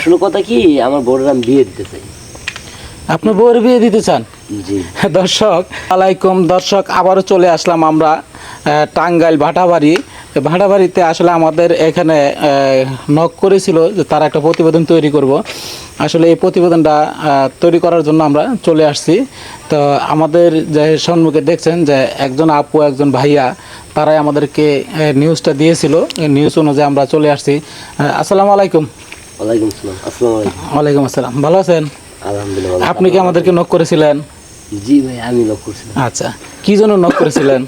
আসলে কথা কি, আমার বউয়ের আমি বিয়ে দিতে চাই। আপনার বউয়ের বিয়ে দিতে চান? জি। দর্শক আলাইকুম দর্শক, আবারও চলে আসলাম আমরা টাঙ্গাইল ভাটাবাড়িতে। আসলে আমাদের এখানে নক করেছিল যে তারা একটা প্রতিবেদন তৈরি করব। আসলে এই প্রতিবেদনটা তৈরি করার জন্য আমরা চলে আসছি। তো আমাদের যে সম্মুখে দেখছেন যে একজন আপু একজন ভাইয়া, তারাই আমাদেরকে নিউজটা দিয়েছিল। নিউজ অনুযায়ী আমরা চলে আসছি। আসসালামু আলাইকুম। ওয়ালাইকুম আসসালাম। আসসালামু আলাইকুম। ওয়ালাইকুম আসসালাম। ভালো আছেন? আলহামদুলিল্লাহ। আপনি কি আমাদেরকে নক করেছিলেন? জি ভাই, আমি নক করছিলাম। আচ্ছা, কি জন্য নক করেছিলেন?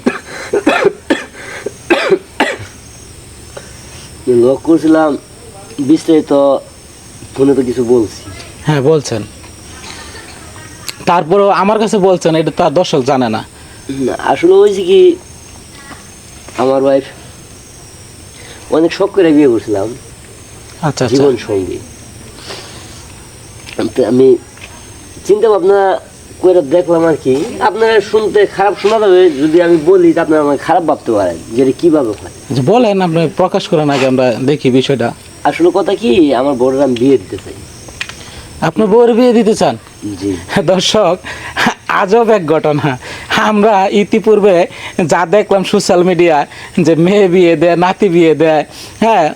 নক করছিলাম বিস্তারিত ফোনে তো কিছু বলছি। হ্যাঁ বলছেন, তারপরেও আমার কাছে বলছেন, এটা তার দর্শক জানে না। আসলে হয়েছে কি, আমার ওয়াইফ অনেক শখ করে বিয়ে করছিলাম, আচ্ছা আচ্ছা, জীবন সঙ্গী। তো আমি চিন্তা ভাবনা করে দেখলাম আর কি। আপনারা শুনতে খারাপ শোনা যাবে যদি আমি বলি, আপনারা আমাকে খারাপ ভাবতে পারেন যে এটা কিভাবে হয়। আচ্ছা, বলেন, আপনি প্রকাশ করেন আগে, আমরা দেখি বিষয়টা। আসলে কথা কি, আমার বউয়ের আমি বিয়ে দিতে চাই। আপনার বউয়ের বিয়ে দিতে চান? জি। দর্শক, আজব এক ঘটনা। আমরা ইতিপূর্বে যা দেখলাম সোশ্যাল মিডিয়ায়, যে মেয়ে বিয়ে দেয়, নাতি বিয়ে দেয়, হ্যাঁ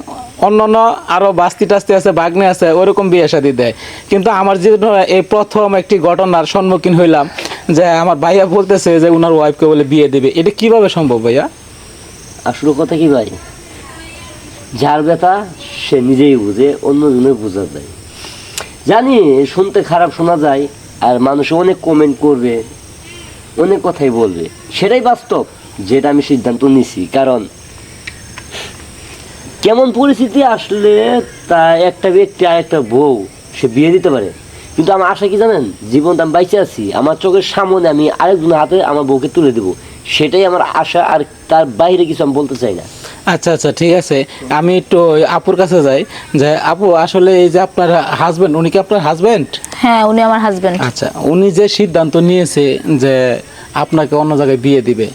অন্যান্য আরও বাস্তি টাস্তি আছে, বাগ্নে আছে, ওরকম বিয়ে শাদী দেয়। কিন্তু আমার জীবনে এই প্রথম একটি ঘটনার সম্মুখীন হইলাম যে আমার ভাইয়া বলতেছে যে ওনার ওয়াইফকে বলে বিয়ে দেবে। এটা কিভাবে সম্ভব ভাইয়া? আসলে কথা কি ভাই, যার ব্যথা সে নিজেই বুঝে, অন্য জনের বোঝা যায়। জানি শুনতে খারাপ শোনা যায়, আর মানুষ অনেক কমেন্ট করবে, অনেক কথাই বলবে, সেটাই বাস্তব যেটা আমি সিদ্ধান্ত নিছি। কারণ কেমন পরিস্থিতি আসলে তা একটা ব্যক্তি আর একটা বউ সে বিয়ে দিতে পারে। কিন্তু আমার আশা কি জানেন, জীবনটা আমি বাইচে আছি, আমার চোখের সামনে আমি আরেকজনের হাতে আমার বউকে তুলে দেবো, সেটাই আমার আশা। আর তার বাইরে কিছু আমি বলতে চাই না। আচ্ছা আচ্ছা, ঠিক আছে। আমি একটু ওই আপুর কাছে যাই। যে আপু, আসলে এই যে আপনার হাজবেন্ড, উনি কি আপনার হাজবেন্ড? হ্যাঁ, উনি আমার হাজবেন্ড। আচ্ছা, উনি যে সিদ্ধান্ত নিয়েছে যে আপনাকে অন্য জায়গায় বিয়ে দিবে,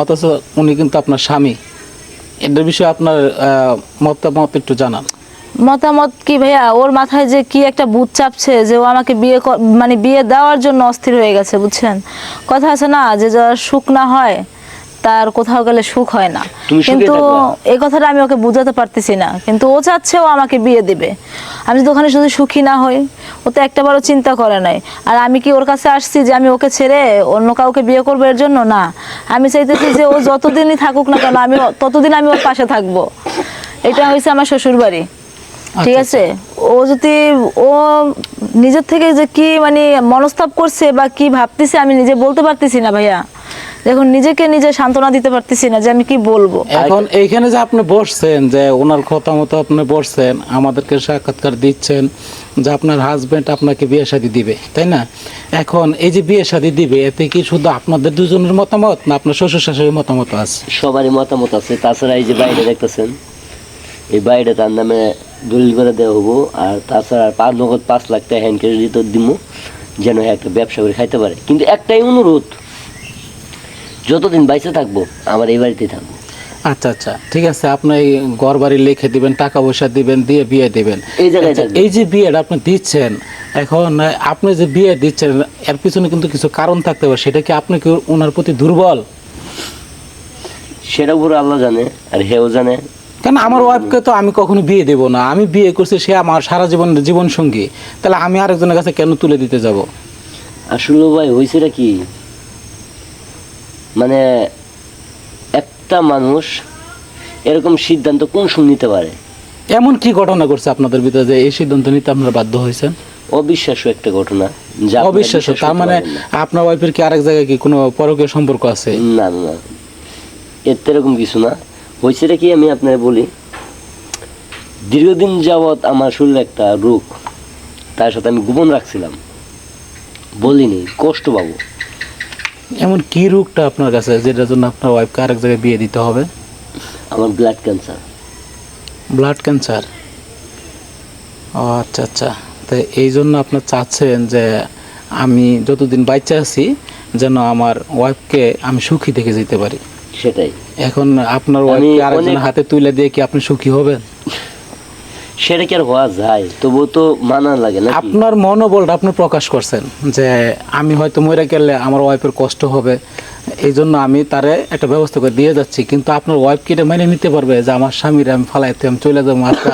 অথচ উনি কিন্তু আপনার স্বামী, এটার বিষয়ে আপনার মতামত একটু জানান। মতামত কি ভাইয়া, ওর মাথায় যে কি একটা ভূত চাপছে যে ও আমাকে মানে বিয়ে দেওয়ার জন্য অস্থির হয়ে গেছে, বুঝছেন? কথা আছে না যে যার সুখ না হয় তার কোথাও গেলে সুখ হয় না। তুমি সুখে কিন্তু থাকবা। এই কথাটা আমি ওকে বুঝাতে পারতেছি না, কিন্তু ও চাচ্ছে ও আমাকে বিয়ে দিবে। আমি যদি ওখানে শুধু সুখী না হই, ও তো একটাবারও চিন্তা করে নাই। আর আমি কি ওর কাছে আসছি যে আমি ওকে ছেড়ে অন্য কাউকে বিয়ে করবো এর জন্য? না, আমি চাইতেছি যে ও যতদিনই থাকুক না কেন, আমি ততদিন আমি ওর পাশে থাকবো। এটা হয়েছে আমার শ্বশুর বাড়ি, ঠিক আছে? ও যদি ও নিজের থেকে যে কি মানে মনস্তাপ করছে বা কি ভাবতেছে আমি নিজে বলতে পারতেছি না ভাইয়া। দেখুন, নিজেকে নিজে সান্ত্বনা দিতে পারতেছি না যে আমি কি বলবো। এখন এইখানে যে আপনি বসছেন, যে ওনার কথা মতো আপনি বসছেন, আমাদেরকে সাক্ষাৎকার দিচ্ছেন যে আপনার হাজবেন্ড আপনাকে বিয়ে শাদী দিবে, তাই না? এখন এই যে বিয়ে শাদী দিবে, এতে কি শুধু আপনাদের দুজনের মতামত, না আপনার শ্বশুর শাশুড়ির মতামত আছে? সবারই মতামত আছে। তাছাড়া এই যে বাইরে দেখতেছেন, এই বাইরে তার নামে দলিল করে দেওয়া হবো। আর তাছাড়া নগদ 5 লাখ টাকা হ্যান্ড ক্রেডিট দিব, যেন একটা ব্যবসা করে খাইতে পারে। কিন্তু একটাই অনুরোধ, যতদিন বাইসে থাকবো আমার এই বাড়িতেই থাকবো। আচ্ছা আচ্ছা, ঠিক আছে। আপনি ঘর বাড়ি লিখে দিবেন, টাকা পয়সা দিবেন, দিয়ে বিয়ে দিবেন। এই জায়গায় আচ্ছা, থাকবে। এই যে বিয়েটা আপনি দিচ্ছেন, এখন আপনি যে বিয়ে দিচ্ছেন এর পিছনে কিন্তু কিছু কারণ থাকতে পারে। সেটা কি আপনি কি ওনার প্রতি দুর্বল? সেটা পুরো আল্লাহ জানে, আর হেও জানে। কারণ আমার ওয়াইফকে তো আমি কখনো বিয়ে দেব না। আমি বিয়ে করছি, সে আমার সারা জীবন সঙ্গী। তাহলে আমি আরেকজনের কাছে কেন তুলে দিতে যাব? আসলে ভাই হয়েছেটা কি, মানে একটা মানুষ এরকম সিদ্ধান্ত কোন সময় নিতে পারে? এমন কি ঘটনা করছে আপনাদের ভিতরে যে এই সিদ্ধান্ত নিতে আপনারা বাধ্য হয়েছেন? অবিশ্বাস্য একটা ঘটনা। যা আপনারা অবিশ্বাস্য? বিশ্বাস তার করতে মানে পারবেন না। আপনার ওয়াইফের কি আরেক জায়গায় কি কোনো পরকীয় সম্পর্ক আছে? না না, এর তো এরকম কিছু না। হয়েছেটা কি, আমি আপনাকে বলি। দীর্ঘদিন যাবৎ আমার শরীরে একটা রোগ, তার সাথে আমি গোপন রাখছিলাম, বলিনি, কষ্ট পাবো। এমন কি রোগটা আপনার কাছে যেটার জন্য আপনার ওয়াইফকে আরেক জায়গায় বিয়ে দিতে হবে? আমার ব্লাড ক্যান্সার। Blood cancer? ও আচ্ছা আচ্ছা। তো এই জন্য আপনার চাচ্ছেন যে আমি যতদিন বাচ্চা আছি যেন আমার ওয়াইফকে আমি সুখী দেখে যেতে পারি। সেটাই। এখন আপনার ওয়াইফকে আরেকজনের হাতে তুলে দিয়ে কি আপনি সুখী হবেন? সেটা কি আর হওয়া যায়? তবুও তো মানা লাগে না। আপনার মনোবলটা আপনি প্রকাশ করছেন যে আমি হয়তো মরে গেলে আমার ওয়াইফের কষ্ট হবে, এই জন্য আমি তারে একটা ব্যবস্থা করে দিয়ে যাচ্ছি। কিন্তু আপনার ওয়াইফ কি এটা মেনে নিতে পারবে যে আমার স্বামীর আমি ফালাইতে আমি চলে যাবো, আজকে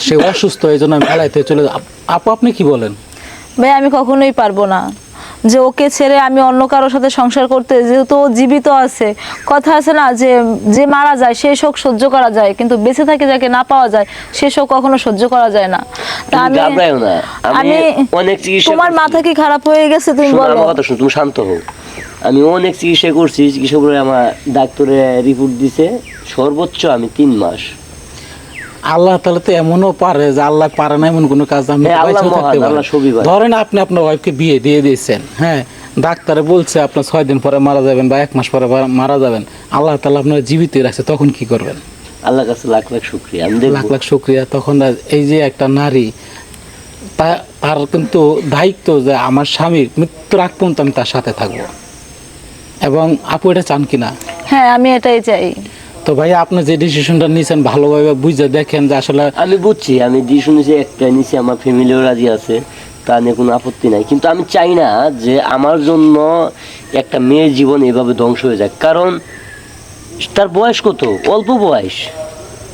সে অসুস্থ এই জন্য আমি ফালাইতে চলে যাবো? আপু আপনি কি বলেন? ভাই আমি কখনোই পারবো না যে ওকে ছেড়ে আমি অন্য কারোর সাথে সংসার করতে, যেহেতু ও জীবিত আছে। কথা আছে না যে যে মারা যায় সে শোক সহ্য করা যায়, কিন্তু বেঁচে থাকে যাকে না পাওয়া যায় সে শোক কখনো সহ্য করা যায় না। তা তুমি ঘাবড়ায়ও না, আমি অনেক চিকিৎসা তোমার করছি। মাথা কি খারাপ হয়ে গেছে? তুমি শোনো, বলো। আমার কথা শোনো, তুমি শান্ত হও। আমি অনেক চিকিৎসা করছি, চিকিৎসা করে আমার ডাক্তারে রিপোর্ট দিছে সর্বোচ্চ আমি 3 মাস। আল্লাহ তাহলে তো এমনও পারে যে আল্লাহ পারে না এমন কোনো কাজ আমি হ্যাঁ, আল্লাহ বাইচেও মহান, থাকতে পারি। আল্লাহ সবই পারে। ধরেন আপনি আপনার ওয়াইফকে বিয়ে দিয়ে দিয়েছেন, হ্যাঁ, ডাক্তারে বলছে আপনার 6 দিন পরে মারা যাবেন বা 1 মাস পরে মারা যাবেন, আল্লাহ তাআলা আপনার জীবিত রাখছে, তখন কি করবেন? আল্লাহর কাছে লাখ লাখ শুকরিয়া। আমি লাখ দেখবো লাখ শুকরিয়া। তখন আর এই যে একটা নারী তার কিন্তু দায়িত্ব যে আমার স্বামীর মৃত্যুর আগ পর্যন্ত আমি তার সাথে থাকবো। এবং আপু এটা চান কিনা? হ্যাঁ আমি এটাই চাই। তো ভাই আপনি যে ডিসিশনটা নিয়েছেন ভালোভাবে বুঝে দেখেন যে আসলে আমি বুঝছি, আমি ডিসিশন নিয়েছি একটা নিয়েছি, আমার ফ্যামিলিও রাজি আছে, তা নিয়ে কোনো আপত্তি নাই। কিন্তু আমি চাই না যে আমার জন্য একটা মেয়ের জীবন এভাবে ধ্বংস হয়ে যাক। কারণ তার বয়স কত, অল্প বয়স।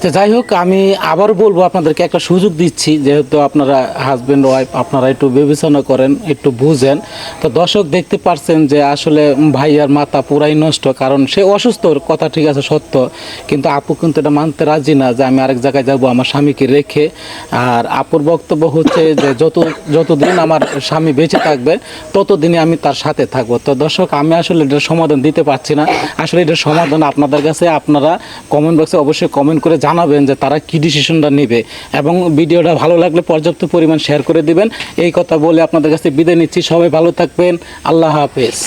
তো যাই হোক, আমি আবার বলবো আপনাদেরকে একটা সুযোগ দিচ্ছি, যেহেতু আপনারা হাজব্যান্ড ওয়াইফ, আপনারা একটু বিবেচনা করেন, একটু বুঝেন। তো দর্শক দেখতে পারছেন যে আসলে ভাইয়ার মাথা পুরাই নষ্ট, কারণ সে অসুস্থ, কথা ঠিক আছে সত্য, কিন্তু আপু কিন্তু এটা মানতে রাজি না যে আমি আরেক জায়গায় যাব আমার স্বামীকে রেখে। আর আপুর বক্তব্য হচ্ছে যে যতদিন আমার স্বামী বেঁচে থাকবে ততদিনই আমি তার সাথে থাকবো। তো দর্শক, আমি আসলে এটার সমাধান দিতে পারছি না, আসলে এটার সমাধান আপনাদের কাছে। আপনারা কমেন্ট বক্সে অবশ্যই কমেন্ট করে জানাবেন যে তারা কি ডিসিশনটা নেবে, এবং ভিডিওটা ভালো লাগলে পর্যাপ্ত পরিমাণ শেয়ার করে দিবেন। এই কথা বলে আপনাদের কাছে বিদায় নিচ্ছি। সবাই ভালো থাকবেন। আল্লাহ হাফেজ।